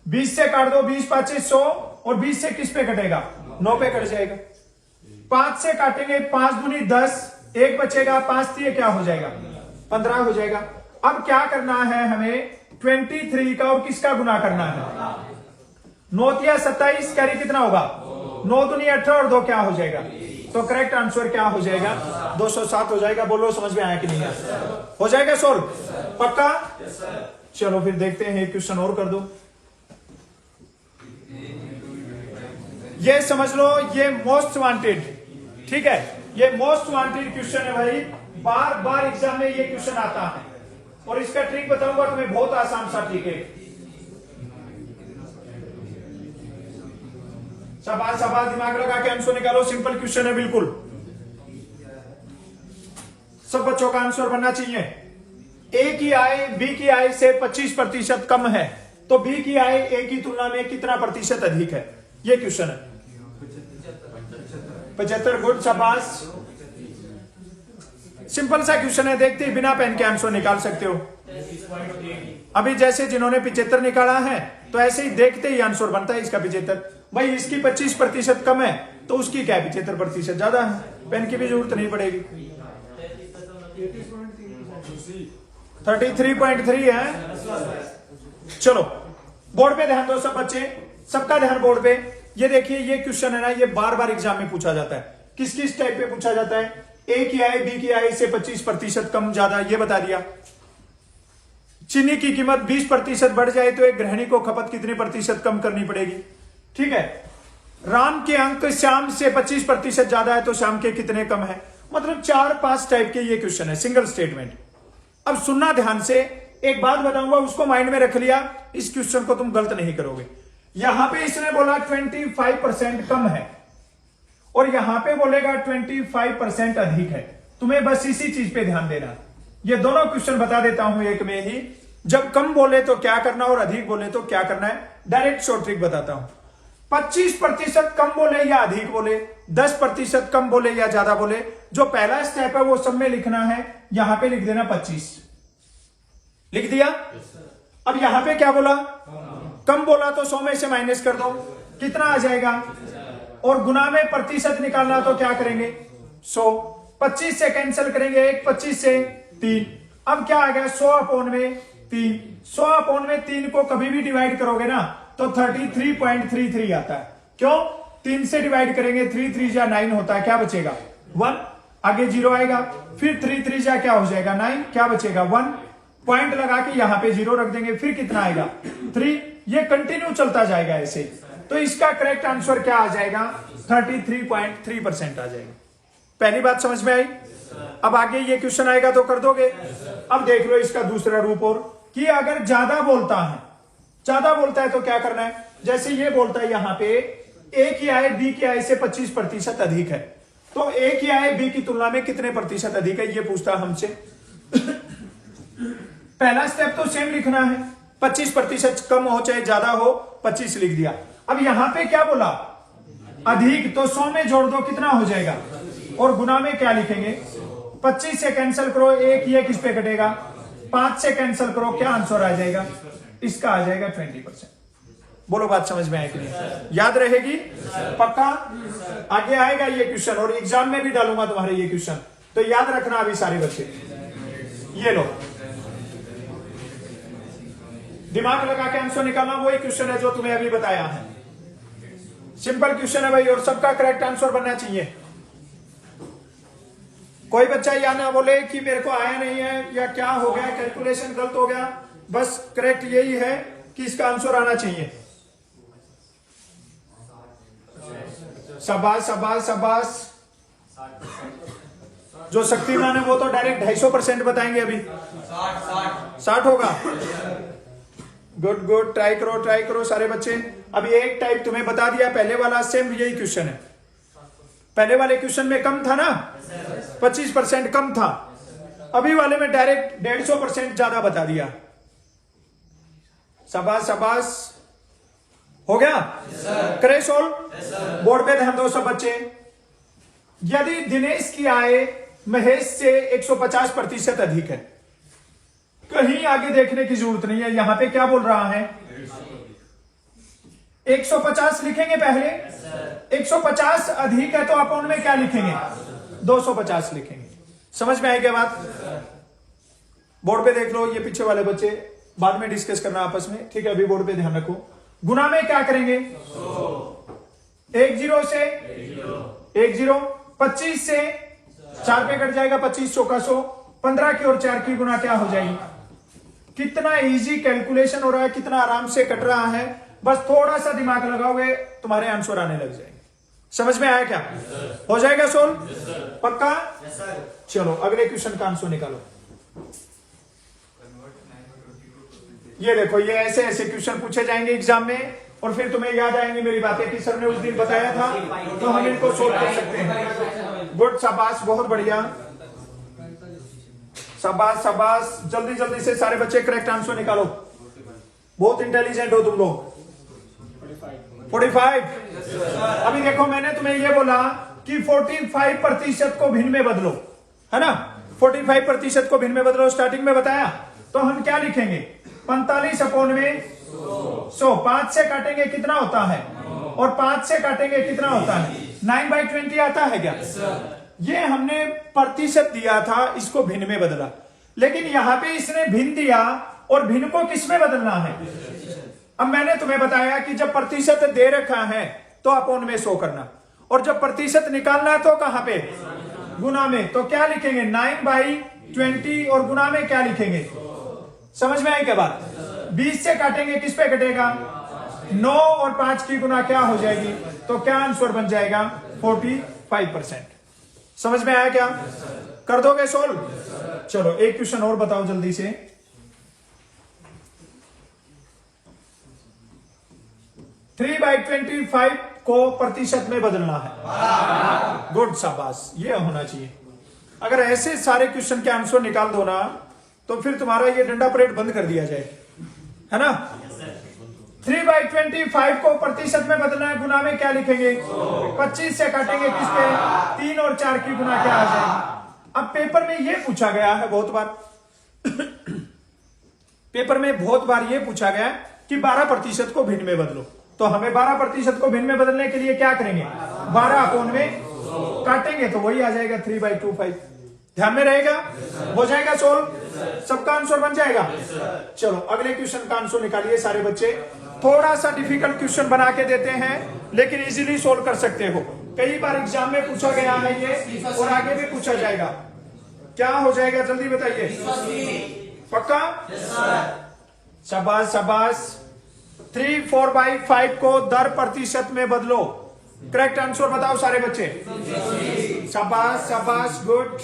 20 से काट दो, 20 5 100, और 20 से किस पे कटेगा? 9 पे कट जाएगा। 5 से काटेंगे, 5 दूनी 10, 1 बचेगा, 5 3 क्या हो जाएगा? 15 हो जाएगा। अब क्या करना है हमें? 23 का और किसका गुना करना है? 9 तिया 27, कैरी कितना होगा? 9 दूनी 18 और 2 क्या हो जाएगा? तो करेक्ट आंसर क्या हो जाएगा? 207 हो जाएगा। बोलो समझ में आया कि नहीं? हो जाएगा सोल्व पक्का? चलो फिर देखते हैं, एक क्वेश्चन और कर दो। ये समझ लो, ये मोस्ट वांटेड, ठीक है, ये मोस्ट वांटेड क्वेश्चन है भाई। बार बार एग्जाम में ये क्वेश्चन आता है और इसका ट्रिक बताऊंगा तुम्हें, बहुत आसान सा ट्रिक है। शाबाश शाबाश, दिमाग लगा के आंसर निकालो। सिंपल क्वेश्चन है बिल्कुल, सब बच्चों का आंसर बनना चाहिए। ए की आय बी की आय से 25% कम है तो बी की आय ए की तुलना में कितना प्रतिशत अधिक है? ये क्वेश्चन है। 75, गुड, शाबाश। सिंपल सा क्वेश्चन है, देखते ही बिना पेन के आंसर निकाल सकते हो। अभी जैसे जिन्होंने 75 निकाला है तो ऐसे ही देखते ही आंसर बनता है इसका 75। भाई इसकी 25% कम है तो उसकी क्या 75% ज्यादा है, पेन की भी जरूरत नहीं पड़ेगी। 33.3 है। चलो बोर्ड पे ध्यान दो सब बच्चे, सबका ध्यान बोर्ड पे। ये देखिए, ये क्वेश्चन है ना, ये बार बार एग्जाम में पूछा जाता है। किस किस टाइप पे पूछा जाता है? ए की आय बी की आय से 25% कम ज्यादा, ये बता दिया। चीनी की कीमत 20% बढ़ जाए तो एक गृहिणी को खपत कितने प्रतिशत कम करनी पड़ेगी? ठीक है। राम के अंक श्याम से 25% ज्यादा है तो श्याम के कितने कम है? मतलब 4-5 टाइप के ये क्वेश्चन है, सिंगल स्टेटमेंट। अब सुनना ध्यान से, एक बात बताऊंगा उसको माइंड में रख लिया, इस क्वेश्चन को तुम गलत नहीं करोगे। यहां पे इसने बोला 25% कम है और यहां पे बोलेगा 25% अधिक है। तुम्हें बस इसी चीज पे ध्यान देना। ये दोनों क्वेश्चन बता देता हूं एक में ही। जब कम बोले तो क्या करना और अधिक बोले तो क्या करना है, डायरेक्ट शॉर्ट ट्रिक बताता हूं। 25% कम बोले या अधिक बोले, 10% कम बोले या ज्यादा बोले, जो पहला स्टेप है वो सब में लिखना है। यहां पे लिख देना 25, लिख दिया। अब यहां पे क्या बोला? कम बोला तो 100 में से माइनस कर दो, कितना आ जाएगा? और गुना में प्रतिशत निकालना तो क्या करेंगे? 100। 25 से कैंसिल करेंगे 1, 25 से 3। अब क्या आ गया 100/3। 100/3 को कभी भी डिवाइड करोगे ना तो 33.33 आता है। क्यों? 3 से डिवाइड करेंगे 3 3 जा 9 होता है, क्या बचेगा 1, आगे 0 आएगा, फिर 3 3 जा क्या हो जाएगा 9, क्या बचेगा 1, पॉइंट लगा के यहां पे 0 रख देंगे, फिर कितना आएगा 3। ये कंटिन्यू चलता जाएगा ऐसे। तो इसका करेक्ट आंसर क्या आ जाएगा 33.3% आ जाएगा। पहली बात समझ में आई? अब आगे ये क्वेश्चन आएगा तो कर दोगे। अब देख लो इसका दूसरा रूप और, कि अगर ज्यादा बोलता है तो क्या करना है। जैसे ये बोलता है यहां पे ए की आय बी की आय से 25% अधिक है, तो ए की आय बी की तुलना में कितने प्रतिशत अधिक है, ये पूछता है हमसे। पहला स्टेप तो सेम लिखना है, 25% कम हो चाहे ज्यादा हो, 25 लिख दिया। अब यहां पे क्या बोला अधिक, तो 100 में जोड़ दो कितना हो जाएगा, और गुना में क्या लिखेंगे 25 से कैंसिल करो, एक ये किस पे कटेगा 5 से कैंसिल करो, क्या आंसर आ जाएगा इसका आ जाएगा 20%। बोलो बात समझ में आए कि नहीं? याद रहेगी पक्का? आगे आएगा ये क्वेश्चन और एग्जाम में भी डालूंगा तुम्हारे ये क्वेश्चन, तो याद रखना अभी सारे बच्चे। ये लो दिमाग लगा के आंसर निकालना, वही क्वेश्चन है जो तुम्हें अभी बताया है। सिंपल क्वेश्चन है भाई, और सबका करेक्ट आंसर बनना चाहिए। कोई बच्चा या ना बोले कि मेरे को आया नहीं है या क्या हो गया, कैलकुलेशन गलत हो गया, बस करेक्ट यही है कि इसका आंसर आना चाहिए। शाबाश शाबाश शाबाश। जो शक्तिमान है वो तो डायरेक्ट 250% बताएंगे, अभी 60 होगा। गुड गुड, ट्राई करो सारे बच्चे। अभी एक टाइप तुम्हें बता दिया, पहले वाला सेम यही क्वेश्चन है। पहले वाले क्वेश्चन में कम था ना, 25% कम था, अभी वाले में डायरेक्ट 150% ज्यादा बता दिया। शाबाश शाबाश, हो गया करे सोल्व। बोर्ड पे ध्यान दो सब बच्चे। यदि दिनेश की आय महेश से 150% अधिक है, कहीं आगे देखने की जरूरत नहीं है, यहां पे क्या बोल रहा है 150 लिखेंगे पहले, 150 अधिक है तो अपन में क्या लिखेंगे 250 लिखेंगे। समझ में आई क्या बात? बोर्ड पे देख लो, ये पीछे वाले बच्चे बाद में डिस्कस करना आपस में, ठीक है? अभी बोर्ड पे ध्यान रखो। गुना में क्या करेंगे 1 0 से 1 0, 25 से 4 पे कट जाएगा, 25 चौका 100, 15 की और 4 की गुना क्या हो जाएगी। कितना इजी कैलकुलेशन हो रहा है, कितना आराम से कट रहा है, बस थोड़ा सा दिमाग लगाओगे तुम्हारे आंसर आने लग जाएंगे। समझ में आया क्या? हो जाएगा सोल्व पक्का? चलो अगले क्वेश्चन का आंसर निकालो। ये देखो, ये ऐसे ऐसे क्वेश्चन पूछे जाएंगे एग्जाम में, और फिर तुम्हें याद आएंगी मेरी बातें कि सर ने उस दिन बताया था, तो हम इनको सोल्व कर सकते हैं। गुड, शाबाश, बहुत बढ़िया, शाबाश शाबाश। जल्दी जल्दी से सारे बच्चे करेक्ट आंसर निकालो, बहुत इंटेलिजेंट हो तुम लोग। 45। अभी देखो मैंने तुम्हें ये बोला कि 45% को भिन्न में बदलो, है ना? 45% को भिन्न में बदलो, स्टार्टिंग में बताया। तो हम क्या लिखेंगे 45/100। 5 से काटेंगे कितना होता है, और 5 से काटेंगे कितना होता है 9/20 आता है क्या? ये हमने प्रतिशत दिया था, इसको भिन्न में बदला, लेकिन यहां पे इसने भिन्न दिया और भिन्न को किस में बदलना है। अब मैंने तुम्हें बताया कि जब प्रतिशत दे रखा है तो अपॉन में 100 करना, और जब प्रतिशत निकालना है तो कहां पे गुना में। तो क्या लिखेंगे 9/20, और गुना में क्या लिखेंगे। समझ में आई क्या बात? 20 से काटेंगे किस पे कटेगा 9, और 5 की गुना क्या हो जाएगी, तो क्या आंसर बन जाएगा 45%। समझ में आया क्या? कर दोगे सोल्व? चलो एक क्वेश्चन और बताओ जल्दी से। 3/25 को प्रतिशत में बदलना है। गुड, शाबाश, ये होना चाहिए। अगर ऐसे सारे क्वेश्चन के आंसर निकाल दो ना, तो फिर तुम्हारा ये डंडा परेड बंद कर दिया जाए, है ना? 3/25 को प्रतिशत में बदलना है, गुना में क्या लिखेंगे 25 से काटेंगे किस पे 3, और 4 की गुना क्या आ जाएगी। अब पेपर में ये पूछा गया है बहुत बार पेपर में बहुत बार ये पूछा गया कि 12% को भिन्न में बदलो, तो हमें 12% को भिन्न में बदलने के लिए क्या करेंगे 12/100। काटेंगे तो वही आ जाएगा 3/25। ध्यान में रहेगा? हो जाएगा सोल्व? सबका आंसर बन जाएगा? चलो अगले क्वेश्चन का आंसर निकालिए सारे बच्चे। थोड़ा सा डिफिकल्ट क्वेश्चन बना के देते हैं लेकिन इजीली सोल्व कर सकते हो। कई बार एग्जाम में पूछा गया है ये और आगे भी पूछा जाएगा। क्या हो जाएगा जल्दी बताइए? पक्का? शाबाश शाबाश। 3 4/5 को दर प्रतिशत में बदलो। करेक्ट आंसर बताओ सारे बच्चे। शाबाश शाबाश, गुड।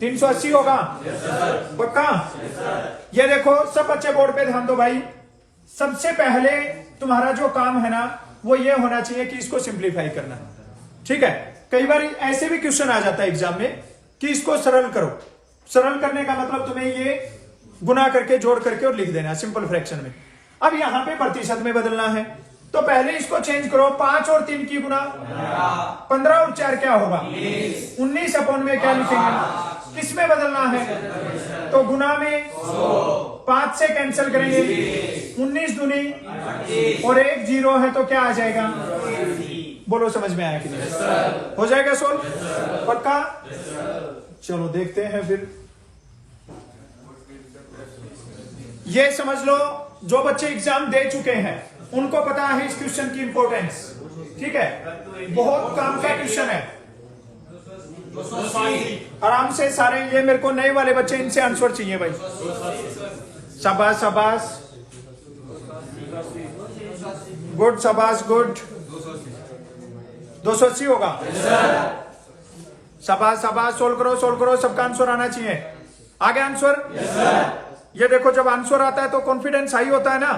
380 होगा? पक्का? ये देखो सब बच्चे बोर्ड पे ध्यान दो भाई। सबसे पहले तुम्हारा जो काम है ना वो ये होना चाहिए कि इसको सिंप्लीफाई करना। ठीक है? कई बार ऐसे भी क्वेश्चन आ जाता है एग्जाम में कि इसको सरल करो। सरल करने का मतलब तुम्हें ये गुना करके जोड़ करके और लिख देना सिंपल फ्रैक्शन में। अब यहां पे प्रतिशत में बदलना है तो पहले इसको चेंज करो। 5 और 3 की गुना 15 और 4 क्या होगा? 19 अपॉन में क्या लिखेंगे? किसमें बदलना है? तो गुना में 5 से कैंसिल करेंगे। 19 दूनी और 1 जीरो है तो क्या आ जाएगा? बोलो समझ में आया कि नहीं? हो जाएगा सोल्व? पक्का? चलो देखते हैं फिर। ये समझ लो जो बच्चे एग्जाम दे चुके हैं उनको पता है इस क्वेश्चन की इंपॉर्टेंस। ठीक है? बहुत काम का क्वेश्चन है। आराम से सारे ये मेरे को नए वाले बच्चे इनसे आंसर चाहिए भाई। शाबाश शाबाश, गुड, शाबाश गुड। 280 होगा? शाबाश शाबाश, सोल्व करो, सबका आंसर आना चाहिए। आगे आंसर? ये देखो जब आंसर आता है तो कॉन्फिडेंस हाई होता है ना।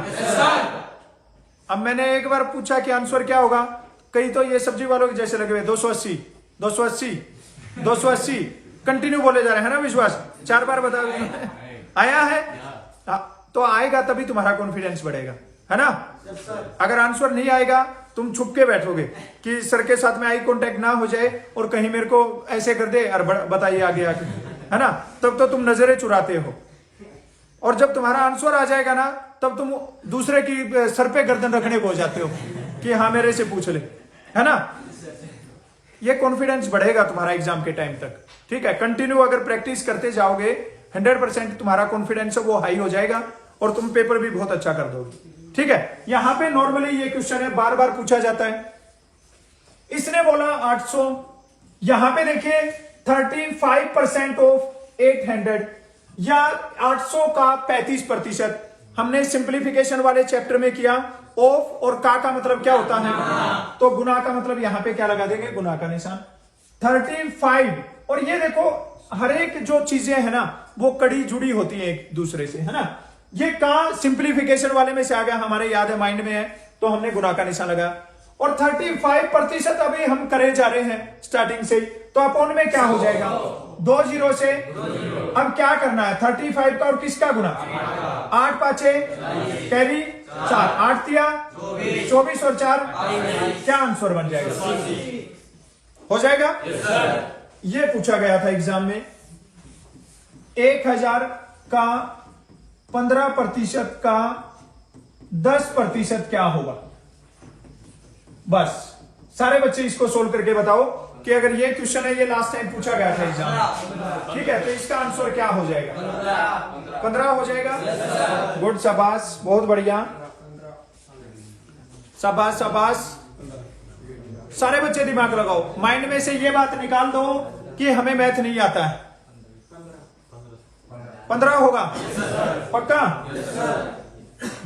अब मैंने एक बार पूछा कि आंसर क्या होगा, कई तो ये सब्जी वालों के जैसे लगे हुए 280 280 280 कंटिन्यू बोले जा रहे हैं ना। विश्वास 4 बार बता आया है तो आएगा तभी तुम्हारा कॉन्फिडेंस बढ़ेगा, है ना। अगर आंसर नहीं आएगा तुम छुप के बैठोगे कि सर के साथ में आई कांटेक्ट ना हो जाए और कहीं मेरे को ऐसे कर दे और बताइए आगे आके, है ना। तब तो तुम नजरें चुराते हो। और जब तुम्हारा आंसर आ जाएगा ना तब तुम दूसरे की सर पे गर्दन रखने को हो जाते हो कि हाँ मेरे से पूछ ले, है ना। ये कॉन्फिडेंस बढ़ेगा तुम्हारा एग्जाम के टाइम तक। ठीक है? कंटिन्यू अगर प्रैक्टिस करते जाओगे 100% तुम्हारा कॉन्फिडेंस वो हाई हो जाएगा और तुम पेपर भी बहुत अच्छा कर दोगे। ठीक है? यहां पे नॉर्मली ये क्वेश्चन है, बार बार पूछा जाता है। इसने बोला 800, यहां पे देखिए 35% ऑफ 800 या 800 का 35%। हमने सिंप्लीफिकेशन वाले चैप्टर में किया। ऑफ और का मतलब क्या होता है? तो गुना का मतलब यहां पे क्या लगा देंगे? गुना का निशान। 35 और ये देखो हर एक जो चीजें है ना वो कड़ी जुड़ी होती है एक दूसरे से, है ना। ये का सिंप्लीफिकेशन वाले में से आ गया, हमारे याद है, माइंड में है, तो हमने गुना का निशान लगाया। और 35% अभी हम करे जा रहे हैं स्टार्टिंग से, तो अपॉन में क्या हो जाएगा? 2 जीरो से। अब क्या करना है? 35 का और किसका गुना? 8 पांचे कैरी 4, 8 दिया 24 और 4 क्या आंसर बन जाएगा? हो जाएगा? ये पूछा गया था एग्जाम में। 1000 का 15% का 10% क्या होगा? बस सारे बच्चे इसको सोल्व करके बताओ कि अगर ये क्वेश्चन है, ये लास्ट टाइम पूछा गया था एग्जाम में, ठीक है, तो इसका आंसर क्या हो जाएगा? 15 हो जाएगा। गुड, शाबाश, बहुत बढ़िया, शाबाश शाबाश। सारे बच्चे दिमाग लगाओ, माइंड में से ये बात निकाल दो कि हमें मैथ नहीं आता है। 15 होगा पक्का?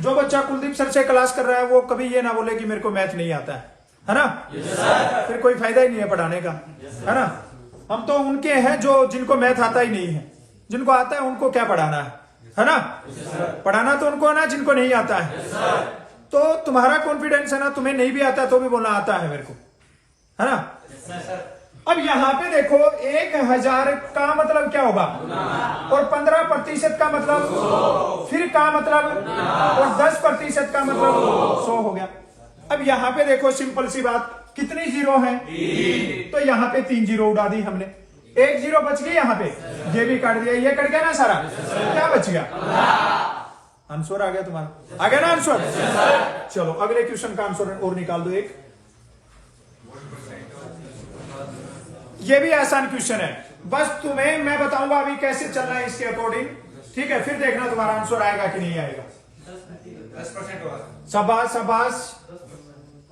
जो बच्चा कुलदीप सर से क्लास कर रहा है वो कभी ये ना बोले कि मेरे को मैथ नहीं आता है ना। फिर कोई फायदा ही नहीं है पढ़ाने का, है ना। हम तो उनके हैं जो जिनको मैथ आता ही नहीं है, जिनको आता है उनको क्या पढ़ाना है ना। पढ़ाना तो उनको है ना जिनको नहीं आता है। तो तुम्हारा कॉन्फिडेंस है ना, तुम्हें नहीं भी आता तो भी बोलना आता है मेरे को, है ना। अब यहां पे देखो 1000 का मतलब क्या होगा और 15% का मतलब फिर का मतलब और 10% का मतलब 100 हो गया। अब यहां पे देखो सिंपल सी बात, कितनी जीरो है? तो यहां पे 3 जीरो उड़ा दी हमने, 1 जीरो बच गई यहाँ पे, ये भी काट दिया, ये कट गया ना सारा, क्या बच गया? आंसर आ गया तुम्हारा, आ गया ना आंसर। चलो अगले क्वेश्चन का आंसर और निकाल दो एक। ये भी आसान क्वेश्चन है, बस तुम्हें मैं बताऊंगा अभी कैसे चलना है इसके अकॉर्डिंग, ठीक है? फिर देखना तुम्हारा आंसर आएगा कि नहीं आएगा। 10% होगा। शाबाश शाबाश,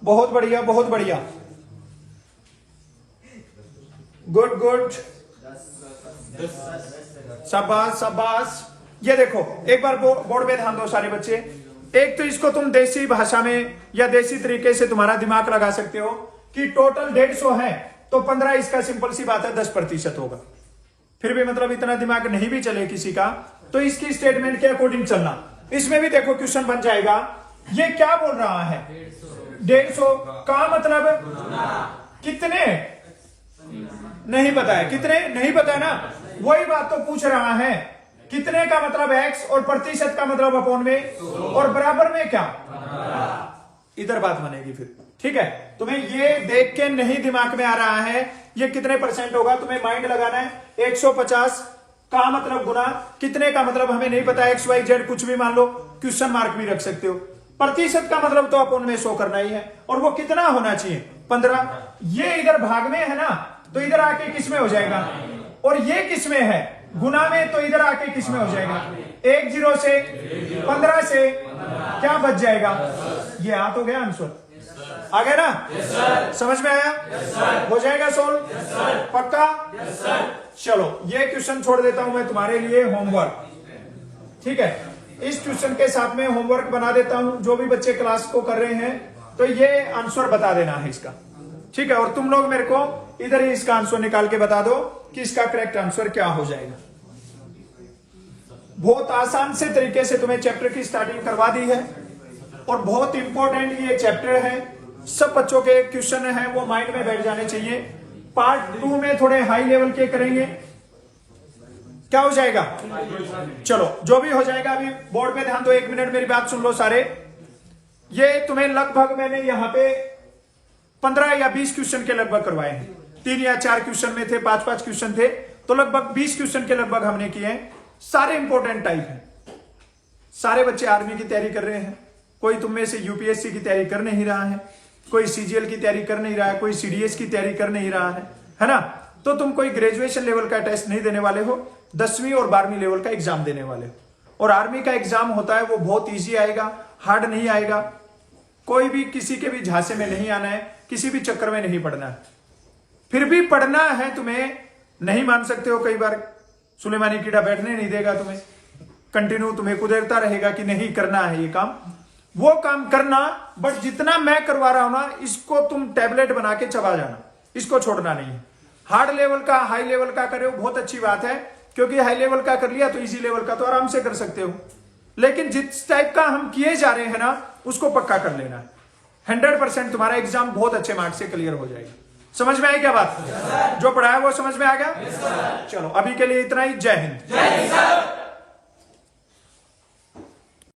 बहुत बढ़िया बहुत बढ़िया, गुड गुड, शाबाश शाबाश। ये देखो एक बार बोर्ड पे ध्यान दो सारे बच्चे। एक तो इसको तुम देसी भाषा में या देसी तरीके से तुम्हारा दिमाग लगा सकते हो कि टोटल 150 है तो 15 इसका सिंपल सी बात है 10% होगा। फिर भी मतलब इतना दिमाग नहीं भी चले किसी का तो इसकी स्टेटमेंट के अकॉर्डिंग चलना। इसमें भी देखो क्वेश्चन बन जाएगा, ये क्या बोल रहा है 150 का मतलब कितने नहीं पता है, कितने नहीं पता है ना, वही बात तो पूछ रहा है। कितने का मतलब x और प्रतिशत का मतलब अपॉन में और बराबर में क्या, इधर बात बनेगी फिर, ठीक है? तुम्हें ये देख के नहीं दिमाग में आ रहा है ये कितने % होगा, तुम्हें माइंड लगाना है। 150 का मतलब गुना कितने का मतलब हमें नहीं पता, x y z कुछ भी मान लो, क्वेश्चन मार्क भी रख सकते हो। प्रतिशत का मतलब तो अपॉन में 100 करना ही है और वो कितना होना चाहिए 15। ये इधर भाग में है ना तो इधर आके किस में हो जाएगा, और ये किस में है गुना में, तो इधर आके किस में हो जाएगा 1 0 से 15 से क्या बच जाएगा, ये आ तो गया आंसर, आ गया ना? समझ में आया? हो जाएगा सोल्व, पक्का? चलो ये क्वेश्चन छोड़ देता हूं मैं तुम्हारे लिए होमवर्क, ठीक है? इस क्वेश्चन के साथ में होमवर्क बना देता हूं, जो भी बच्चे क्लास को कर रहे हैं तो ये आंसर बता देना है इसका, ठीक है? और तुम लोग मेरे को इधर ही इसका आंसर निकाल के बता दो कि इसका करेक्ट आंसर क्या हो जाएगा। बहुत आसान से तरीके से तुम्हें चैप्टर की स्टार्टिंग करवा दी है और बहुत इंपॉर्टेंट ये चैप्टर है, सब बच्चों के क्वेश्चन हैं वो माइंड में बैठ जाने चाहिए। पार्ट 2 में थोड़े हाई लेवल के करेंगे, क्या हो जाएगा? चलो जो भी हो जाएगा, अभी बोर्ड पे ध्यान दो, 1 मिनट मेरी बात सुन लो सारे। ये तुम्हें लगभग मैंने यहाँ पे 15 या 20 क्वेश्चन के लगभग करवाए हैं, 3 या 4 क्वेश्चन में थे, 5-5 क्वेश्चन थे, तो लगभग 20 क्वेश्चन के लगभग हमने किए हैं। सारे इंपॉर्टेंट टाइप हैं, सारे बच्चे आर्मी की तैयारी कर रहे हैं, कोई तुम में से यूपीएससी की तैयारी कर नहीं रहा है, कोई सीजीएल की तैयारी कर नहीं रहा है, कोई सीडीएस की तैयारी कर नहीं रहा है ना? तो तुम कोई ग्रेजुएशन लेवल का टेस्ट नहीं देने वाले हो, 10वीं और 12वीं लेवल का एग्जाम देने वाले हो। और आर्मी का एग्जाम होता है वो बहुत ईजी आएगा, हार्ड नहीं आएगा। कोई भी किसी के भी झांसे में नहीं आना है, किसी भी चक्कर में नहीं पड़ना है। फिर भी पढ़ना है तुम्हें, नहीं मान सकते हो, कई बार सुलेमानी कीड़ा बैठने नहीं देगा तुम्हें, कंटिन्यू तुम्हें कुदेरता रहेगा कि नहीं करना है ये काम, वो काम करना। बट जितना मैं करवा रहा हूं ना, इसको तुम टैबलेट बना के चबा जाना, इसको छोड़ना नहीं है। हार्ड लेवल का हाई लेवल का करे हो बहुत अच्छी बात है, क्योंकि हाई लेवल का कर लिया तो इजी लेवल का तो आराम से कर सकते हो। लेकिन जिस टाइप का हम किए जा रहे हैं ना, उसको पक्का कर लेना है। 100% तुम्हारा एग्जाम बहुत अच्छे मार्क्स से क्लियर हो जाएगा। समझ में आई क्या बात? जो पढ़ाया वो समझ में आ गया? चलो अभी के लिए इतना ही। जय हिंद।